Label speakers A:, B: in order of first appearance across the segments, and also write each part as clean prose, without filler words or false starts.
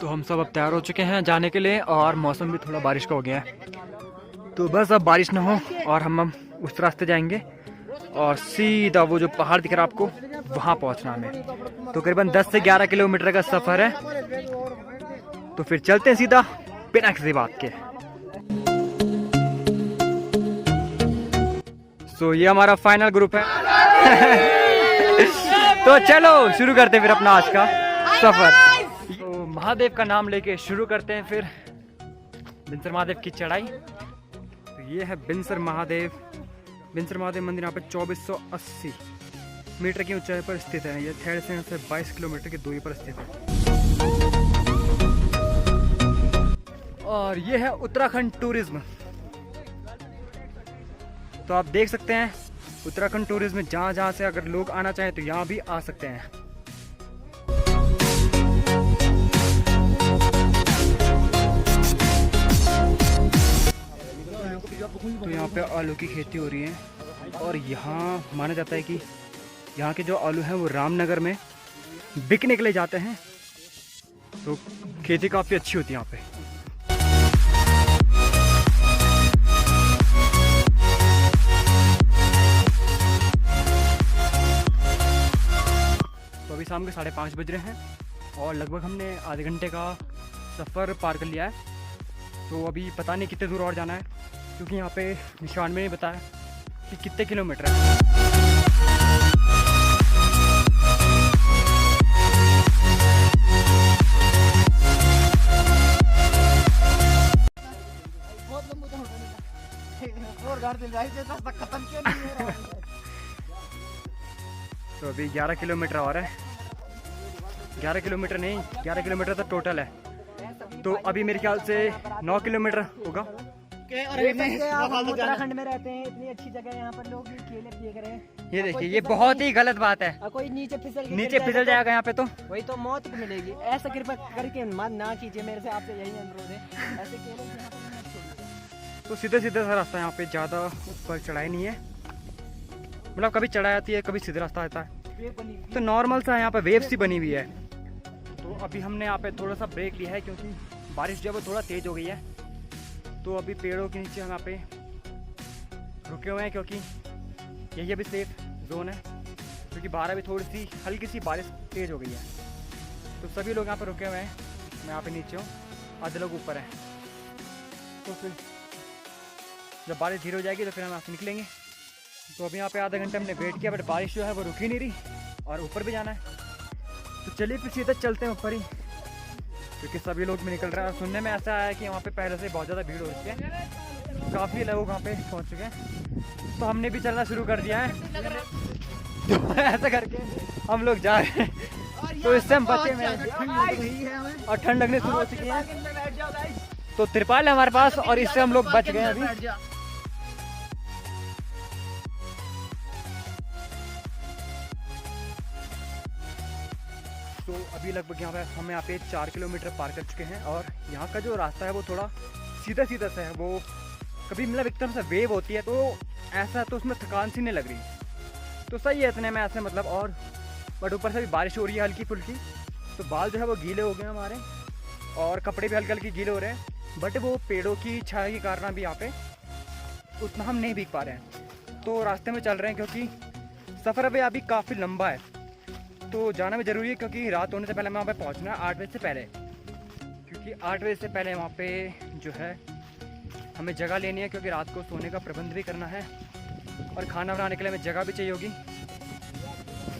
A: तो हम सब अब तैयार हो चुके हैं जाने के लिए और मौसम भी थोड़ा बारिश का हो गया है। तो बस अब बारिश ना हो और हम उस रास्ते जाएंगे और सीधा वो जो पहाड़ दिख रहा है आपको वहाँ पहुँचना हमें। तो करीबन 10 से 11 किलोमीटर का सफ़र है। तो फिर चलते हैं सीधा बिना किसी बात के। सो ये हमारा फाइनल ग्रुप है। तो चलो शुरू करते हैं फिर अपना आज का सफर। तो महादेव का नाम लेके शुरू करते हैं फिर बिनसर महादेव की चढ़ाई। तो ये है बिनसर महादेव मंदिर यहाँ पे 2480 मीटर की ऊंचाई पर स्थित है। ये थेड़ से 22 किलोमीटर की दूरी पर स्थित है। और ये है उत्तराखंड टूरिज्म। तो आप देख सकते हैं उत्तराखंड टूरिज्म में जहाँ से अगर लोग आना चाहें तो यहाँ भी आ सकते हैं। तो यहाँ पे आलू की खेती हो रही है और यहाँ माना जाता है कि यहाँ के जो आलू हैं वो रामनगर में बिकने के लिए जाते हैं। तो खेती काफ़ी अच्छी होती है यहाँ पे। तो अभी शाम के 5:30 बज रहे हैं और लगभग हमने आधे घंटे का सफ़र पार कर लिया है। तो अभी पता नहीं कितने दूर और जाना है, क्योंकि यहाँ पे निशान में नहीं बताया कि कितने किलोमीटर है। तो अभी 11 किलोमीटर और है। 11 किलोमीटर नहीं, 11 किलोमीटर तो टोटल है। तो अभी मेरे ख्याल से 9 किलोमीटर होगा।
B: उत्तराखंड में रहते हैं, इतनी अच्छी जगह है, यहाँ पर लोग केले पिए हैं।
A: ये देखिए, ये बहुत ही गलत बात है।
B: कोई नीचे
A: फिसल जाएगा यहाँ पे तो
B: वही तो मौत को मिलेगी। ऐसा कृपा करके मत ना कीजिए, मेरे से आपसे यही अनुरोध है। ऐसे केले यहाँ पर मत छोड़िए।
A: तो सीधे सा रास्ता, यहाँ पे ज़्यादा ऊपर चढ़ाई नहीं है। मतलब कभी चढ़ाई आती है, कभी सीधा रास्ता आता है। तो नॉर्मल सा यहाँ पे वेव सी बनी हुई है। तो अभी हमने यहाँ पे थोड़ा सा ब्रेक लिया है क्योंकि बारिश जो है वो थोड़ा तेज़ हो गई है। तो अभी पेड़ों के नीचे हम यहाँ पे रुके हुए हैं क्योंकि यही अभी सेफ जोन है, क्योंकि बाहर भी थोड़ी सी हल्की सी बारिश तेज़ हो गई है। तो सभी लोग यहाँ पे रुके हुए हैं। मैं यहाँ पे नीचे हूँ, आधे लोग ऊपर हैं। तो फिर जब बारिश धीरे हो जाएगी तो फिर हम यहाँ से निकलेंगे। तो अभी यहाँ पे आधा घंटे हमने वेट किया, बट बारिश जो है वो रुक ही नहीं रही और ऊपर भी जाना है। तो चलिए फिर सीधे चलते हैं ऊपर ही, क्योंकि सभी लोग भी निकल रहे हैं। सुनने में ऐसा आया कि वहाँ पे पहले से बहुत ज़्यादा भीड़ हो चुकी है, काफ़ी लोग वहाँ पे पहुँच चुके हैं। तो हमने भी चलना शुरू कर दिया है। तो ऐसा करके हम लोग जा रहे हैं। तो इससे हम बचे हुए हैं और ठंड लगने शुरू हो चुकी है। तो तिरपाल है हमारे पास और इससे हम लोग बच गए अभी। तो अभी लगभग यहाँ पे हम यहाँ पे 4 किलोमीटर पार कर चुके हैं और यहाँ का जो रास्ता है वो थोड़ा सीधा सीधा सा है। वो कभी मतलब एकदम से वेव होती है तो ऐसा, तो उसमें थकान सी नहीं लग रही। तो सही है इतने में ऐसे मतलब। और बट ऊपर से भी बारिश हो रही है हल्की फुल्की, तो बाल जो है वो गीले हो गए हमारे और कपड़े भी हल्के हल्के गीले हो रहे हैं। बट वो पेड़ों की छाया के कारण भी यहाँ पे उतना हम नहीं भीग पा रहे हैं। तो रास्ते में चल रहे हैं क्योंकि सफ़र अभी काफ़ी लंबा है। तो जाना भी ज़रूरी है क्योंकि रात होने से पहले हमें वहाँ पे पहुँचना है 8 बजे से पहले, क्योंकि 8 बजे से पहले वहाँ पे जो है हमें जगह लेनी है, क्योंकि रात को सोने का प्रबंध भी करना है और खाना बनाने के लिए हमें जगह भी चाहिए होगी।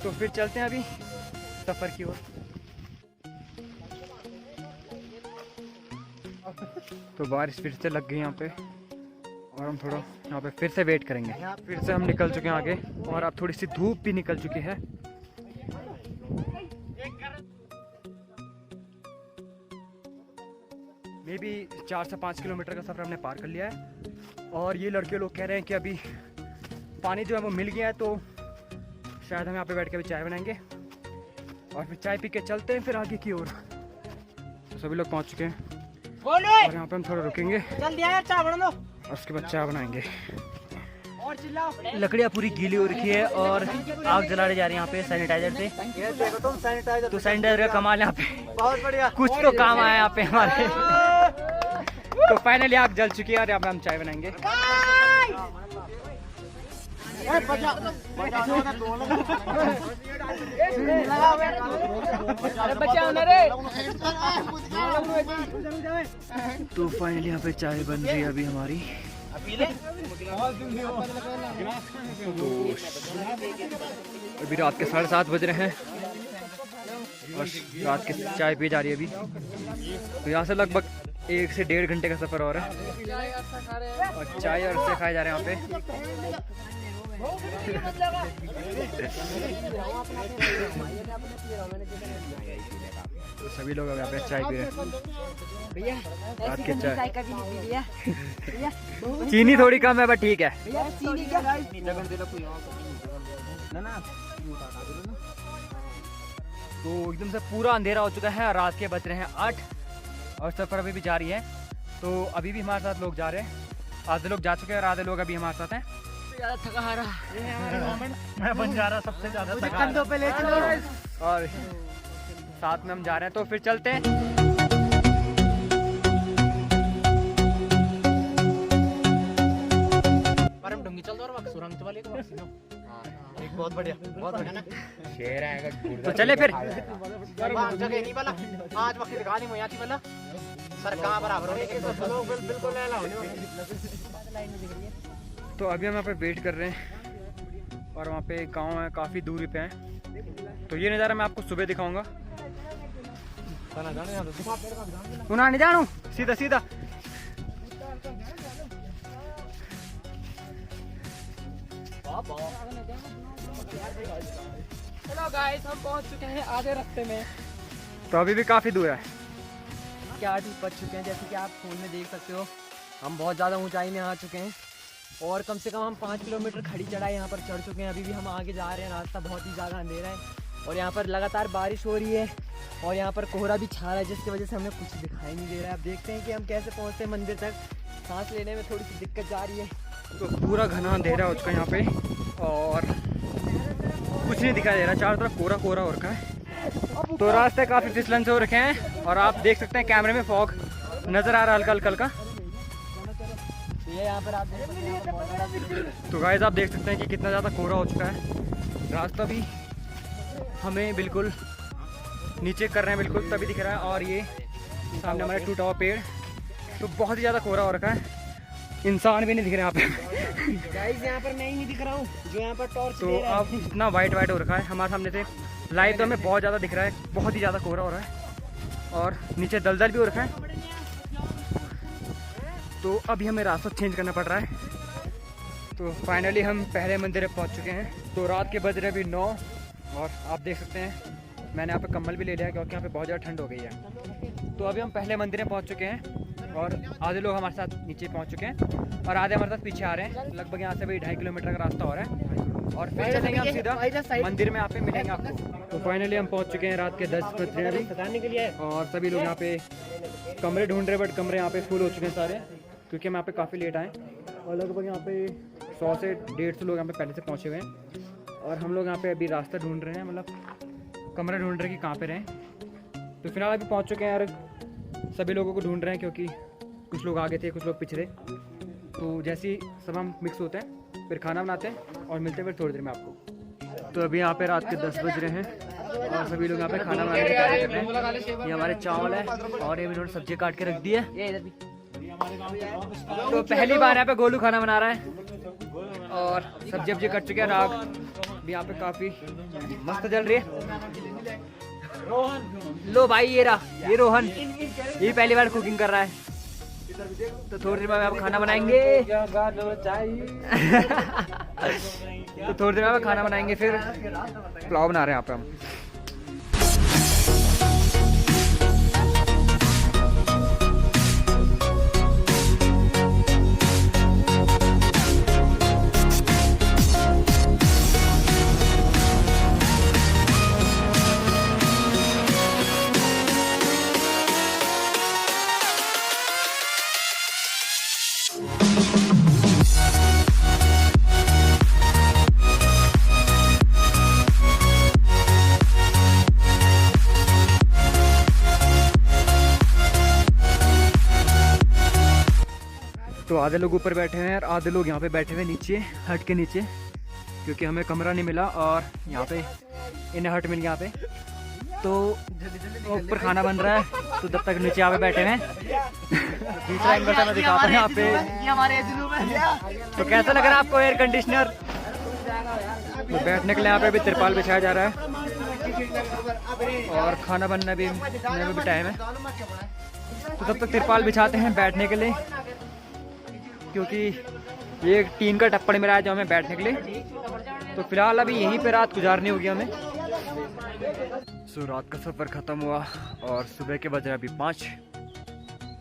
A: तो फिर चलते हैं अभी सफ़र की ओर। तो बारिश फिर से लग गई यहाँ पे और हम थोड़ा यहाँ पे फिर से वेट करेंगे। फिर से हम निकल चुके हैं आगे और अब थोड़ी सी धूप भी निकल चुकी है। मे भी 4 से 5 किलोमीटर का सफ़र हमने पार कर लिया है। और ये लड़के लोग कह रहे हैं कि अभी पानी जो है वो मिल गया है, तो शायद हम यहाँ पे बैठ के अभी चाय बनाएंगे और फिर चाय पी के चलते हैं फिर आगे की ओर। तो सभी लोग पहुँच चुके हैं और यहाँ पे हम थोड़ा रुकेंगे और उसके बाद चाय बनाएंगे। लकड़ियाँ पूरी गीली हो रखी है और आग जलाने जा रही है यहाँ पे सैनिटाइजर से।
B: ये देखो तुम सैनिटाइजर।
A: तो सैनिटाइजर का कमाल यहाँ पे
B: बहुत बढ़िया,
A: कुछ तो काम आया यहाँ पे हमारे। तो फाइनली आग जल चुकी है और यहाँ पे हम चाय बनाएंगे। तो फाइनली यहाँ पे चाय बन रही है अभी हमारी। तो अभी रात के 7:30 बज रहे हैं और रात की चाय पी जा रही है अभी। तो यहाँ से लगभग 1 से 1.5 घंटे का सफर हो रहा है और चाय और अरसे खाए जा रहे हैं यहाँ पे। तो सभी लोग यहाँ पे चाय पी रहे हैं। रात के चाय चीनी थोड़ी कम है बट ठीक है। तो एकदम से पूरा अंधेरा हो चुका है। रात के बज रहे हैं 8 और सफर अभी भी जारी है। तो अभी भी हमारे साथ लोग जा रहे हैं। आधे लोग जा चुके हैं और आधे लोग अभी हमारे साथ हैं। ज्यादा थका हारा मैं बन जा रहा सबसे ज्यादा कंधों पे ले चलो और साथ में हम जा रहे हैं। तो फिर चलते हैं।
B: बहुत बढ़िया, बहुत बढ़िया।
A: शेर आएगा तो चले फिर।
B: आज वक्त दिखा दी मुझे वाला सर कहाँ बराबर होने के बिल्कुल
A: तो अभी हम यहाँ पे वेट कर रहे हैं और वहाँ पे गांव है, काफ़ी दूरी पे है। तो ये नज़ारा मैं आपको सुबह दिखाऊंगा। सुना नहीं जानू सीधा सीधा।
B: हेलो गाइस, हम पहुंच चुके हैं आधे रास्ते में।
A: तो अभी भी काफ़ी दूर है।
B: 8 बज चुके हैं, जैसे कि आप फोन में देख सकते हो। हम बहुत ज़्यादा ऊंचाई में आ चुके हैं और कम से कम हम 5 किलोमीटर खड़ी चढ़ाई यहाँ पर चढ़ चुके हैं। अभी भी हम आगे जा रहे हैं। रास्ता बहुत ही ज़्यादा अंधेरा है और यहाँ पर लगातार बारिश हो रही है और यहाँ पर कोहरा भी छा रहा है, जिसकी वजह से हमें कुछ दिखाई नहीं दे रहा है। अब देखते हैं कि हम कैसे पहुँचते हैं मंदिर तक। सांस लेने में थोड़ी सी दिक्कत जा रही है।
A: तो पूरा घना अंधेरा हो चुका है यहाँ पे और कुछ नहीं दिखाई दे रहा। चारों तरफ कोहरा कोहरा हो रखा है। तो रास्ते काफ़ी फिसलन से हो रखे हैं और आप देख सकते हैं कैमरे में फॉग नज़र आ रहा है हल्का हल्का।
B: ये यहाँ पर आप देख सकते हैं।
A: तो गाइस आप देख सकते हैं कि कितना ज़्यादा कोहरा हो चुका है। रास्ता भी हमें बिल्कुल नीचे कर रहे हैं, बिल्कुल तभी दिख रहा है। और ये सामने हमारे टूटा हुआ पेड़। तो बहुत ही ज़्यादा कोहरा हो रखा है। इंसान भी नहीं दिख रहे यहाँ पे।
B: गाइस यहाँ पर मैं ही नहीं दिख रहा हूँ जो यहाँ पर टॉर्च
A: तो अब इतना वाइट वाइट हो रखा है हमारे सामने से। लाइट तो हमें बहुत ज़्यादा दिख रहा है। बहुत ही ज़्यादा कोहरा हो रहा है और नीचे दलदल भी हो रखा है। तो अभी हमें रास्ता चेंज करना पड़ रहा है। तो फाइनली हम पहले मंदिर पहुंच चुके हैं। तो रात के बज रहे अभी 9 और आप देख सकते हैं मैंने यहाँ पे कंबल भी ले लिया क्योंकि यहाँ पे बहुत ज़्यादा ठंड हो गई है। तो अभी हम पहले मंदिर में पहुँच चुके हैं और आधे लोग हमारे साथ नीचे पहुँच चुके हैं और आधे हमारे साथ पीछे आ रहे हैं। लगभग यहाँ से भी 2.5 किलोमीटर का रास्ता हो रहा है और फिर चलेंगे हम सीधा मंदिर में। यहाँ पे मिलेंगे आपको। तो फाइनली हम पहुँच चुके हैं रात के 10 बज रहे हैं और सभी लोग यहाँ पे कमरे ढूंढ रहे हैं बट कमरे यहाँ पे फुल हो चुके हैं सारे, क्योंकि हम यहाँ पे काफ़ी लेट आए और लगभग यहाँ पे 100 से 150 लोग यहाँ पे पहले से पहुँचे हुए हैं और हम लोग यहाँ पे अभी रास्ता ढूंढ रहे हैं, मतलब कमरा ढूंढ रहे हैं कि कहाँ पे रहें। तो फिलहाल अभी पहुँच चुके हैं और सभी लोगों को ढूंढ रहे हैं क्योंकि कुछ लोग आगे थे कुछ लोग पीछे थे। तो जैसे ही सब हम मिक्स होते हैं फिर खाना बनाते हैं और मिलते हैं फिर थोड़ी देर में आपको। तो अभी यहाँ पे रात के 10 बज रहे हैं और सभी लोग यहाँ पे खाना बनाने की तैयारी कर रहे हैं। ये हमारे चावल है और ये इन्होंने सब्जी काट के रख दी है। तो पहली बार यहाँ पे गोलू खाना बना रहा है और सब्जी वब्जी कट चुके हैं। आग भी यहाँ पे काफी मस्त जल रही है। लो भाई ये रहा, ये रोहन, ये पहली बार कुकिंग कर रहा है। तो थोड़ी देर में आप खाना बनाएंगे। तो थोड़ी देर में खाना बनाएंगे, फिर पुलाव बना रहे हैं यहाँ पे हम। तो आधे लोग ऊपर बैठे हैं और आधे लोग यहाँ पे बैठे हुए नीचे हट के नीचे, क्योंकि हमें कमरा नहीं मिला और यहाँ पे इन्हें हट मिल गया यहाँ पे। तो ऊपर खाना बन रहा है, तो जब तक नीचे यहाँ पे बैठे हैं दूसरा एंगल से मैं दिखाता हूँ यहाँ पे। तो कैसा लग रहा है आपको एयर कंडीशनर? तो बैठने के लिए यहाँ पे अभी तिरपाल बिछाया जा रहा है और खाना बनने में भी टाइम है। तो तब तक तिरपाल बिछाते हैं बैठने के लिए, क्योंकि ये टीन का टप्पड़ मिला है जो हमें बैठने के लिए। तो फिलहाल अभी यहीं पे रात गुजारनी होगी हमें। सो रात का सफ़र ख़त्म हुआ और सुबह के बज रहे अभी 5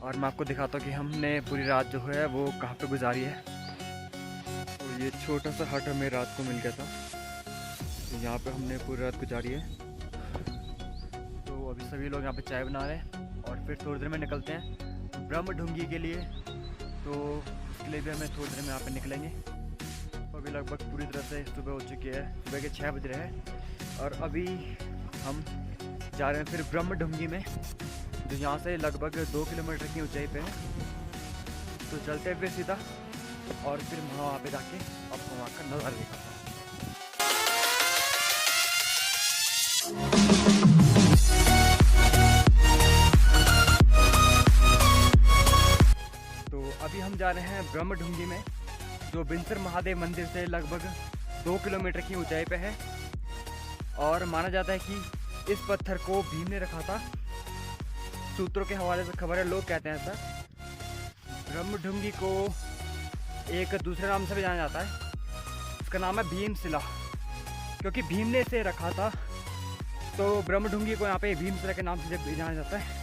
A: और मैं आपको दिखाता हूँ कि हमने पूरी रात जो है वो कहाँ पे गुजारी है। तो ये छोटा सा हट हमें रात को मिल गया था, तो यहाँ पे हमने पूरी रात गुजारी है। तो अभी सभी लोग यहाँ पे चाय बना रहे हैं और फिर थोड़ी देर में निकलते हैं ब्रह्मढुंगी के लिए। तो उसके लिए भी हमें थोड़ी देर में यहाँ पे निकलेंगे। तो अभी लगभग पूरी तरह से सुबह हो चुकी है, सुबह के 6 बज रहे हैं और अभी हम जा रहे हैं फिर ब्रह्मढुंगी में, जो यहाँ से लगभग 2 किलोमीटर की ऊंचाई पे है। तो चलते हैं फिर सीधा और फिर वहाँ पे जाके आपको वहाँ का नज़ारा दिखाता हूँ। तो अभी हम जा रहे हैं ब्रह्मढुंगी में, जो बिनसर महादेव मंदिर से लगभग 2 किलोमीटर की ऊंचाई पे है। और माना जाता है कि इस पत्थर को भीम ने रखा था। सूत्रों के हवाले से खबर है, लोग कहते हैं ऐसा। ब्रह्मढुंगी को एक दूसरे नाम से भी जाना जाता है, इसका नाम है भीमशिला, क्योंकि भीम ने इसे रखा था। तो ब्रह्मढुंगी को यहाँ पे भीमशिला के नाम से जाना जाता है।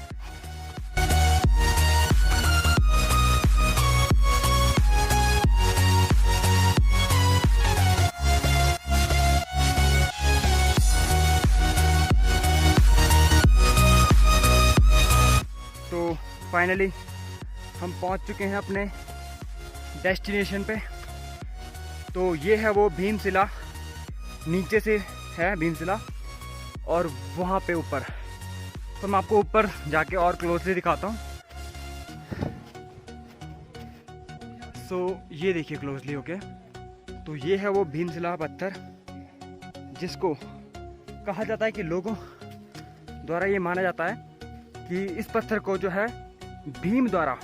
A: तो फाइनली हम पहुंच चुके हैं अपने डेस्टिनेशन पे। तो ये है वो भीमशिला, नीचे से है भीमशिला और वहाँ पे ऊपर। तो मैं आपको ऊपर जाके और क्लोजली दिखाता हूँ। सो ये देखिए क्लोजली होके, तो ये है वो भीमशिला पत्थर, जिसको कहा जाता है कि लोगों द्वारा ये माना जाता है कि इस पत्थर को जो है भीम द्वारा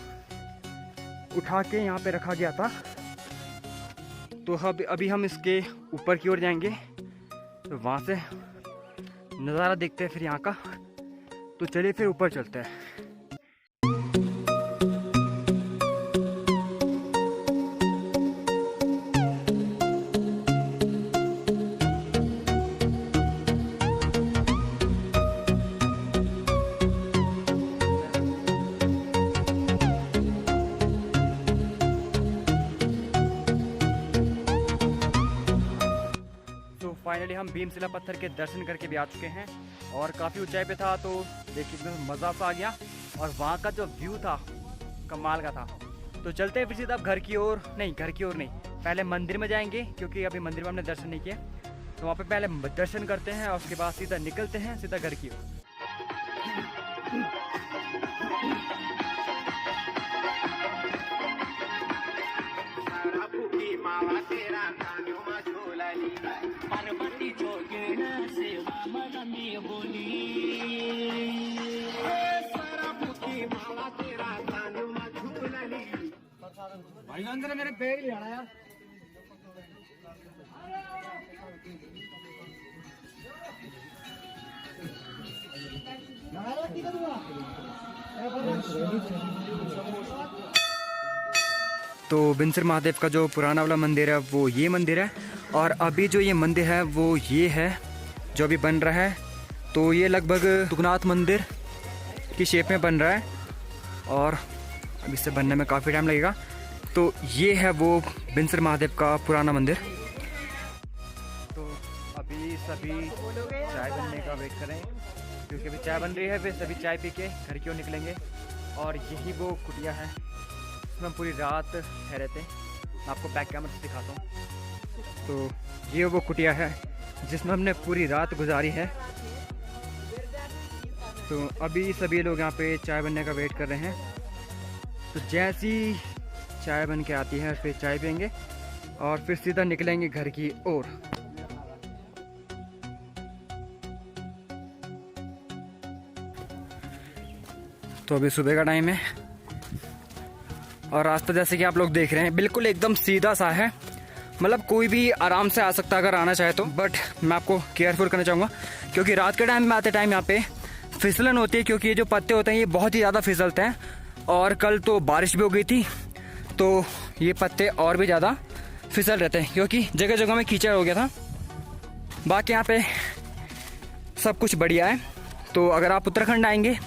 A: उठा के यहाँ पे रखा गया था। तो अभी हम इसके ऊपर की ओर जाएंगे, तो वहाँ से नज़ारा देखते हैं फिर यहाँ का। तो चलिए फिर ऊपर चलते हैं। फाइनली हम भीमशिला पत्थर के दर्शन करके भी आ चुके हैं और काफ़ी ऊंचाई पे था। तो देखिए मज़ा सा आ गया और वहाँ का जो व्यू था कमाल का था। तो चलते हैं फिर सीधा घर की ओर, नहीं घर की ओर नहीं, पहले मंदिर में जाएंगे, क्योंकि अभी मंदिर में हमने दर्शन नहीं किया। तो वहाँ पे पहले दर्शन करते हैं और उसके बाद सीधा निकलते हैं सीधा घर की ओर।
B: मेरे बैग ले आना यार।
A: तो बिनसर महादेव का जो पुराना वाला मंदिर है वो ये मंदिर है, और अभी जो ये मंदिर है वो ये है जो अभी बन रहा है। तो ये लगभग तुगनाथ मंदिर की शेप में बन रहा है और अब इससे बनने में काफ़ी टाइम लगेगा। तो ये है वो बिनसर महादेव का पुराना मंदिर। तो अभी सभी चाय बनने का वेट करें, क्योंकि अभी चाय बन रही है। फिर सभी चाय पी के घर की ओर निकलेंगे और यही वो कुटिया है जिसमें हम पूरी रात ठहरे थे। मैं आपको बैक कैमरा से दिखाता हूँ। तो ये वो कुटिया है जिसमें हमने पूरी रात गुजारी है। तो अभी सभी लोग यहाँ पे चाय बनने का वेट कर रहे हैं। तो जैसी चाय बन के आती है, फिर चाय पियेंगे और फिर सीधा निकलेंगे घर की ओर। तो अभी सुबह का टाइम है और रास्ता जैसे कि आप लोग देख रहे हैं बिल्कुल एकदम सीधा सा है, मतलब कोई भी आराम से आ सकता है अगर आना चाहे तो। बट मैं आपको केयरफुल करना चाहूँगा क्योंकि रात के टाइम में आते टाइम यहाँ पे फिसलन होती है, क्योंकि ये जो पत्ते होते हैं ये बहुत ही ज़्यादा फिसलते हैं। और कल तो बारिश भी हो गई थी तो ये पत्ते और भी ज़्यादा फिसल रहते हैं क्योंकि जगह जगह में कीचड़ हो गया था। बाकी यहाँ पे सब कुछ बढ़िया है। तो अगर आप उत्तराखंड आएंगे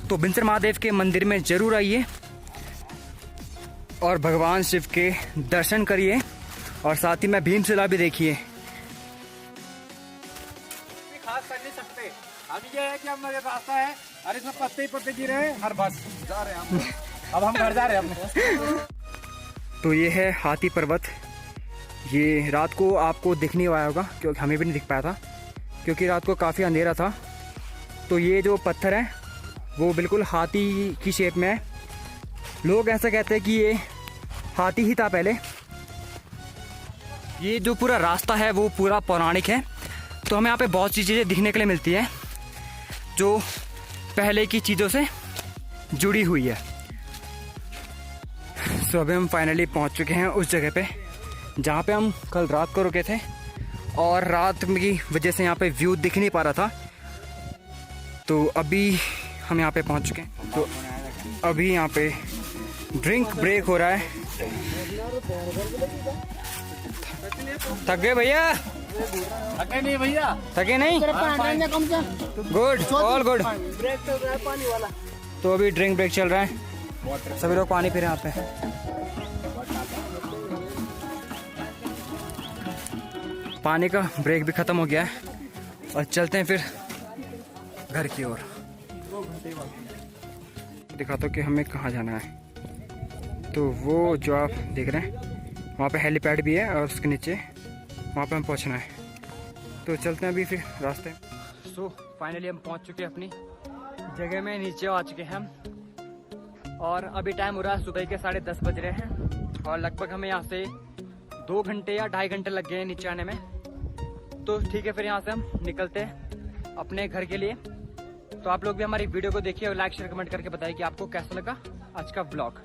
A: तो बिनसर महादेव के मंदिर में ज़रूर आइए और भगवान शिव के दर्शन करिए और साथ ही में भीमशिला भी देखिए।
C: खास कर नहीं सकते, हम ये है कि हमारे रास्ता है और इसमें पत्ते ही पत्ते गिरे हैं, हर बस जा रहे हैं हम। अब हम घर जा रहे हैं अपने।
A: तो ये है हाथी पर्वत। ये रात को आपको दिख नहीं पाया होगा क्योंकि हमें भी नहीं दिख पाया था क्योंकि रात को काफ़ी अंधेरा था। तो ये जो पत्थर है वो बिल्कुल हाथी की शेप में है। लोग ऐसा कहते हैं कि ये हाथी ही था पहले। ये जो पूरा रास्ता है वो पूरा पौराणिक है, तो हमें यहाँ पे बहुत सी चीज़ें दिखने के लिए मिलती है जो पहले की चीज़ों से जुड़ी हुई है। सो अभी हम फाइनली पहुँच चुके हैं उस जगह पे जहाँ पे हम कल रात को रुके थे और रात की वजह से यहाँ पे व्यू दिख नहीं पा रहा था। तो अभी हम यहाँ पे पहुँच चुके हैं। तो अभी यहाँ पे ड्रिंक ब्रेक हो रहा है। थक गए भैया?
C: थके नहीं भैया,
A: थके नहीं? Good, all good.
C: ब्रेक चल रहा है पानी वाला।
A: तो अभी ड्रिंक ब्रेक चल रहा है, सभी लोग पानी पी रहे हैं यहाँ पे। पानी का ब्रेक भी खत्म हो गया है और चलते हैं फिर घर की ओर। दिखाता हूँ कि हमें कहाँ जाना है। तो वो जो आप देख रहे हैं वहाँ पे हेलीपैड भी है और उसके नीचे वहाँ पे हम पहुँचना है। तो चलते हैं अभी फिर रास्ते। सो फाइनली हम पहुँच चुके हैं अपनी जगह में, नीचे आ चुके हैं हम और अभी टाइम हो रहा है सुबह के 10:30 बज रहे हैं और लगभग हमें यहाँ से 2 घंटे या 2.5 घंटे लग गए हैं नीचे आने में। तो ठीक है, फिर यहाँ से हम निकलते हैं अपने घर के लिए। तो आप लोग भी हमारी वीडियो को देखिए और लाइक शेयर कमेंट करके बताइए कि आपको कैसा लगा आज का व्लॉग।